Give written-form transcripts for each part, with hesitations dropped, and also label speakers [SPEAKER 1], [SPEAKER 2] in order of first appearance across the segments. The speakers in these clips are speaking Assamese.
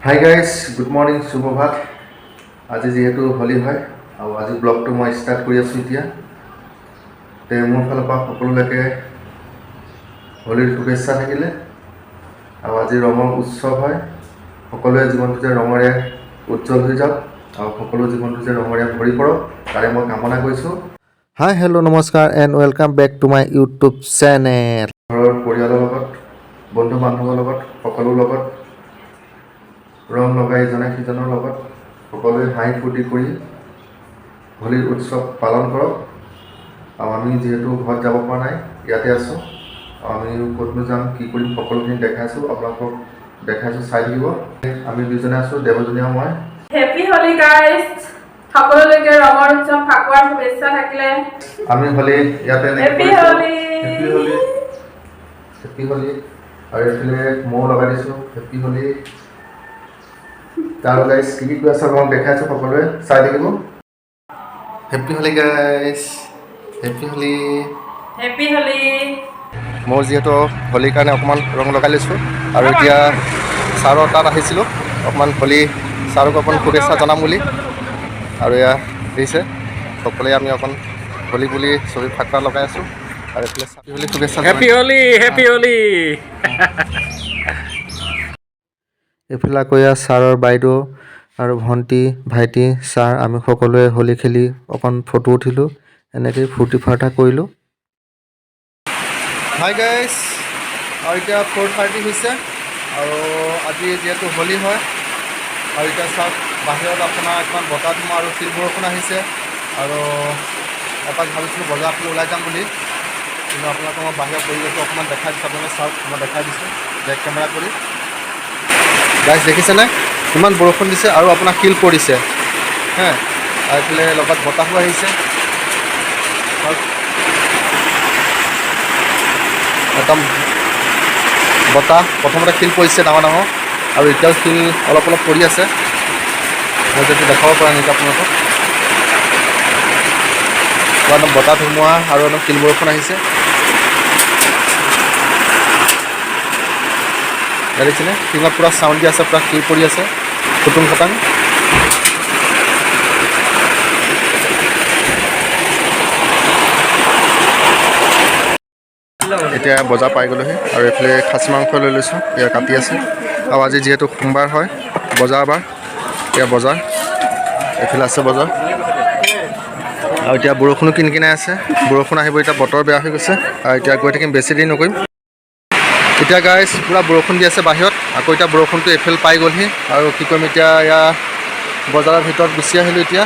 [SPEAKER 1] হাই গাইজ গুড মৰ্ণিং শুভভাত আজি যিহেতু হোলী হয় আৰু আজি ব্লগটো মই ষ্টাৰ্ট কৰি আছোঁ এতিয়া মোৰ ফালৰ পৰা সকলোলৈকে হোলীৰ শুভেচ্ছা থাকিলে আৰু আজি ৰঙৰ উৎসৱ হয় সকলোৱে জীৱনটো যে ৰঙৰে উজ্জ্বল হৈ যাওক আৰু সকলো জীৱনটো যে ৰঙৰে ভৰি পৰক তাৰে মই কামনা কৰিছোঁ।
[SPEAKER 2] হাই হেল্ল' নমস্কাৰ and welcome back to my YouTube channel.
[SPEAKER 1] ঘৰৰ পৰিয়ালৰ লগত বন্ধু বান্ধৱৰ লগত সকলোৰ লগত ৰং লগাই ইজনে সিজনৰ লগত সকলোৱে হাঁহি ফূৰ্তি কৰি হোলীৰ উৎসৱ পালন কৰক। আৰু আমি যিহেতু ঘৰত যাব পৰা নাই ইয়াতে আছোঁ আমি ক'তনো যাম কি কৰিম সকলোখিনি দেখাইছোঁ আপোনালোকক দেখাইছোঁ চাই থাকিব। আমি দুজনে আছোঁ দেৱজনী আৰু মই।
[SPEAKER 3] হেপী হোলী গাইজ সকলোলৈকে ৰঙৰ উৎসৱ ফাকুৱাৰ শুভেচ্ছা থাকিলে।
[SPEAKER 1] আমি হোলী ইয়াতে
[SPEAKER 3] হেপী হোলী
[SPEAKER 1] হেপী হোলী আৰু এইফালে ময়ো লগাই দিছোঁ হেপী হোলী। তাৰ গাইজ কি কৈ আছে মই দেখাইছোঁ সকলোৱে চাই থাকিব। Happy Holi guys happy Holi.
[SPEAKER 3] Happy Holi.
[SPEAKER 2] মই যিহেতু হোলীৰ কাৰণে অকণমান ৰং লগাই লৈছোঁ আৰু এতিয়া ছাৰৰ তাত আহিছিলোঁ অকণমান হোলী ছাৰক অকণমান শুভেচ্ছা জনাম বুলি আৰু এয়া দিছে সকলোৱে আমি অকণ হোলী বুলি ছবি ফাকুৱা লগাই আছোঁ আৰু এইফালে হোলী শুভেচ্ছা
[SPEAKER 4] হেপী হোলী হেপী হোলী।
[SPEAKER 2] এইফালে আকৌ এয়া ছাৰৰ বাইদেউ আৰু ভণ্টি ভাইটি ছাৰ আমি সকলোৱে হোলী খেলি অকণ ফটো উঠিলোঁ এনেকৈয়ে ফূৰ্তি ফাৰ্তা কৰিলোঁ। হাই গাইজ আৰু এতিয়া 4:30 হৈছে আৰু আজি যিহেতু হোলী হয় আৰু এতিয়া চাওক বাহিৰত আপোনাৰ অকণমান বতাহ ধুমুহা আৰু শিল বৰষুণ আহিছে আৰু এপাক ভাবিছিলোঁ বজাৰ ফালে ওলাই যাম বুলি কিন্তু আপোনালোকক মই বাহিৰৰ পৰিৱেশটো অকণমান দেখাই দিছোঁ আপোনালোকে চাওক মই দেখাই দিছোঁ বেক কেমেৰা কৰি। গাইজ দেখিছেনে ইমান বৰষুণ দিছে আৰু আপোনাৰ শিল পৰিছে হে আৰু এইফালে লগত বতাহো আহিছে একদম বতাহ প্ৰথমতে শিল পৰিছে ডাঙৰ ডাঙৰ আৰু এতিয়াও শিল অলপ অলপ পৰি আছে মই যদি দেখাব পৰা নেকি আপোনালোকক একদম বতাহ ধুমুহা আৰু একদম শিল বৰষুণ আহিছে দেখিছেনে শিলত পূৰা চাউণ্ড দি আছে পূৰা শিল পৰি আছে খুটুং খাটাং। এতিয়া বজাৰ পাই গ'লোহি আৰু এইফালে খাচী মাংস লৈ লৈছোঁ এয়া কাটি আছে আৰু আজি যিহেতু সোমবাৰ হয় বজাৰ বাৰ এয়া বজাৰ এইফালে আছে বজাৰ আৰু এতিয়া বৰষুণো কিন কিনাই আছে বৰষুণ আহিব এতিয়া বতৰ বেয়া হৈ গৈছে আৰু এতিয়া গৈ থাকিম বেছি দেৰি নকৰিম। এতিয়া গাইজ পূৰা বৰষুণ দি আছে বাহিৰত আকৌ এতিয়া বৰষুণটো এইফালে পাই গ'লহি আৰু কি কৰিম এতিয়া এয়া বজাৰৰ ভিতৰত গুচি আহিলোঁ। এতিয়া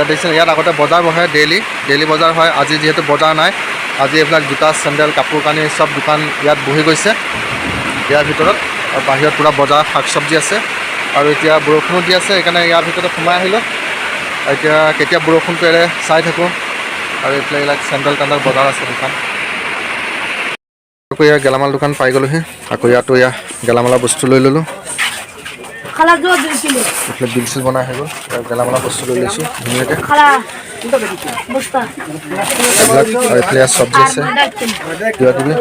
[SPEAKER 2] দেখিছে ইয়াত আগতে বজাৰ বহে ডেইলি বজাৰ হয় আজি যিহেতু বজাৰ নাই আজি এইবিলাক জোতা চেণ্ডেল কাপোৰ কানি চব দোকান ইয়াত বহি গৈছে ইয়াৰ ভিতৰত আৰু বাহিৰত পূৰা বজাৰ শাক চব্জি আছে আৰু এতিয়া বৰষুণো দি আছে সেইকাৰণে ইয়াৰ ভিতৰতে সোমাই আহিলোঁ আৰু এতিয়া কেতিয়া বৰষুণটো এৰে চাই থাকোঁ আৰু এইফালে এইবিলাক চেণ্ডেল তেণ্ডেল বজাৰ আছে দোকান আকৌ ইয়াৰ গেলামাল দোকান পাই গ'লোহি আকৌ ইয়াতো এয়া গেলামালৰ বস্তু লৈ ল'লোঁ এইফালে বিল চিল বনাই হৈ গ'ল গেলামালৰ বস্তু লৈ লৈছোঁ ধুনীয়াকৈ এইবিলাক আৰু এইফালে চব্জি আছে কিবা কিবি।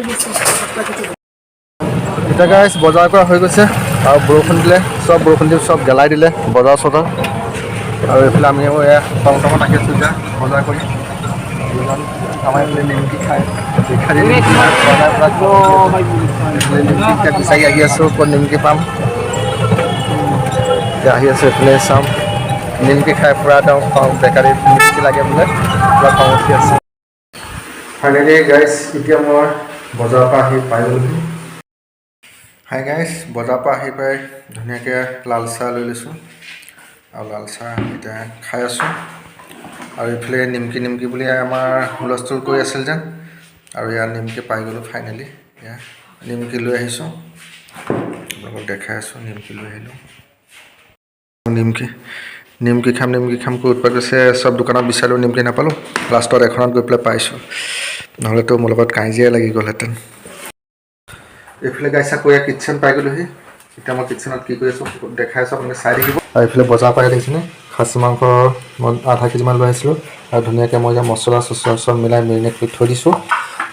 [SPEAKER 2] এতিয়া গাইজ বজাৰ কৰা হৈ গৈছে আৰু বৰষুণ দিলে চব বৰষুণ দি চব গেলাই দিলে বজাৰ চজাৰ আৰু এইফালে আমিও এয়া টমটমত আহি আছোঁ এতিয়া বজাৰ কৰি আমাৰ এইফালে নিমকি খাই নিমকি বিচাৰি আহি আছোঁ ক'ত নিমকি পাম এতিয়া আহি আছোঁ এইফালে চাম নিমকি খাই পূৰা একদম বেকাৰীত নিমকি লাগে বোলে পূৰা খং উঠি আছে।
[SPEAKER 1] ফাইনেলি গাইজ এতিয়া মই বজাৰৰ পৰা আহি পাই গ'লোহি।
[SPEAKER 2] হাই গাইজ বজাৰৰ পৰা আহি পাই ধুনীয়াকৈ লাল চাহ লৈ লৈছোঁ আৰু লাল চাহ এতিয়া খাই আছোঁ আৰু এইফালে নিমকি বুলি আমাৰ হুলস্থুল কৰি আছিল যেন আৰু ইয়াত নিমকি পাই গ'লোঁ ফাইনেলি এয়া নিমকি লৈ আহিছোঁ আপোনালোকক দেখাই আছোঁ নিমকি লৈ আহিলোঁ নিমকি খাম কৈ উৎপাত কৰিছে চব দোকানত বিচাৰিলোঁ নিমকি নাপালোঁ লাষ্টত এখনত গৈ পেলাই পাইছোঁ নহ'লেতো মোৰ লগত কাজিয়াই লাগি গ'লহেঁতেন। এইফালে গাইছা কৈ কিটচেন পাই গ'লোহি এতিয়া মই কিটচেনত কি কৰি আছোঁ দেখাই আছোঁ আপোনালোকে চাই থাকিব আৰু এইফালে বজাৰ পাই দেখিছেনে খাচী মাংস মই 0.5 কেজিমান লৈ আহিছিলোঁ আৰু ধুনীয়াকৈ মই এতিয়া মছলা চচলা চব মিলাই মেৰিনেট কৰি থৈ দিছোঁ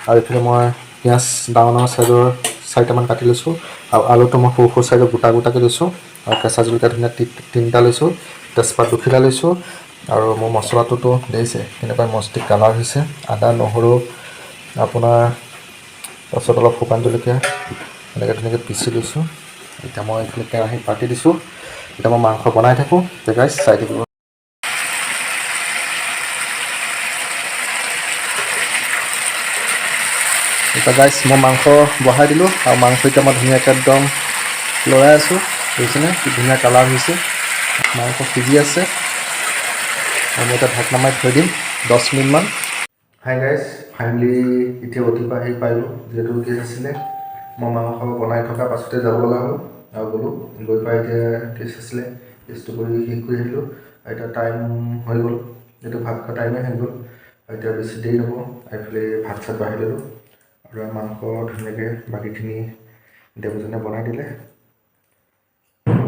[SPEAKER 2] আৰু এইফালে মই পিঁয়াজ ডাঙৰ ডাঙৰ চাইজৰ 4টামান কাটি লৈছোঁ আৰু আলুটো মই সৰু চাইজৰ গোটাকৈ লৈছোঁ আৰু কেঁচা জলকীয়া ধুনীয়া 3টা লৈছোঁ, তেজপাত 2খিলা লৈছোঁ আৰু মোৰ মছলাটোতো দেখিছে কেনেকুৱা মস্তি কালাৰ হৈছে। আদা নহৰু আপোনাৰ তাৰপিছত অলপ শুকান জলকীয়া এনেকৈ ধুনীয়াকৈ পিচি লৈছোঁ। এতিয়া মই এইফালে কেৰাহী পাতি দিছোঁ। এতিয়া মই মাংস বনাই থাকোঁ, তে গাইছ চাই থাকিব। এতিয়া গাইছ মই মাংস বহাই দিলোঁ আৰু মাংস এতিয়া মই ধুনীয়াকৈ একদম লৰাই আছোঁ। দেখিছেনে কি ধুনীয়া কালাৰ হৈছে, মাংস সিজি আছে। আৰু মই এতিয়া ঢাকনা মাৰি থৈ দিম 10 মিনিটমান।
[SPEAKER 1] হাই গাইজ, ফাইনেলি এতিয়া অতিপা আহি পালোঁ। যিহেতু কেছ আছিলে মই মাংস বনাই থকা পাছতে যাব লগা হ'ল আৰু গ'লোঁ। গৈ পাই এতিয়া কেছ আছিলে, কেছটো কৰি শেষ কৰি আহিলোঁ। আৰু এতিয়া টাইম হৈ গ'ল, যিহেতু ভাত খোৱা টাইমেই হৈ গ'ল। আৰু এতিয়া বেছি দেৰি নকৰোঁ, এইফালে ভাত চাত বাঢ়ি ল'লোঁ আৰু মাংস ধুনীয়াকৈ বাকীখিনি দেৱজনে বনাই দিলে।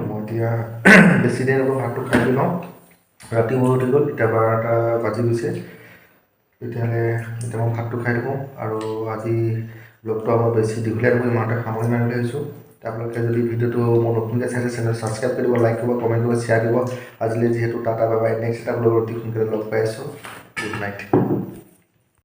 [SPEAKER 1] মই এতিয়া বেছি দেৰি নকৰোঁ, ভাতটো খাই লওঁ। ৰাতি বহুত উঠি গ'ল, এতিয়া 12টা বাজি গৈছে। তেতিয়াহ'লে এতিয়া মই ভাতটো খাই থাকোঁ আৰু আজি ব্লগটো আমাৰ বেছি দীঘলীয়া নকৰি ইমানতে সামৰি মাৰিম বুলি ভাবিছোঁ। আপোনালোকে যদি ভিডিঅ'টো মোৰ নতুনকৈ চাইছে চেনেল ছাবস্ক্ৰাইব কৰিব, লাইক কৰিব, কমেণ্ট কৰিব, শ্বেয়াৰ কৰিব। আজিলৈ যিহেতু টাটা বাই বাই, নেক্সট এটা ব্লগত অতি সোনকালে লগ পাই আছোঁ। Good night.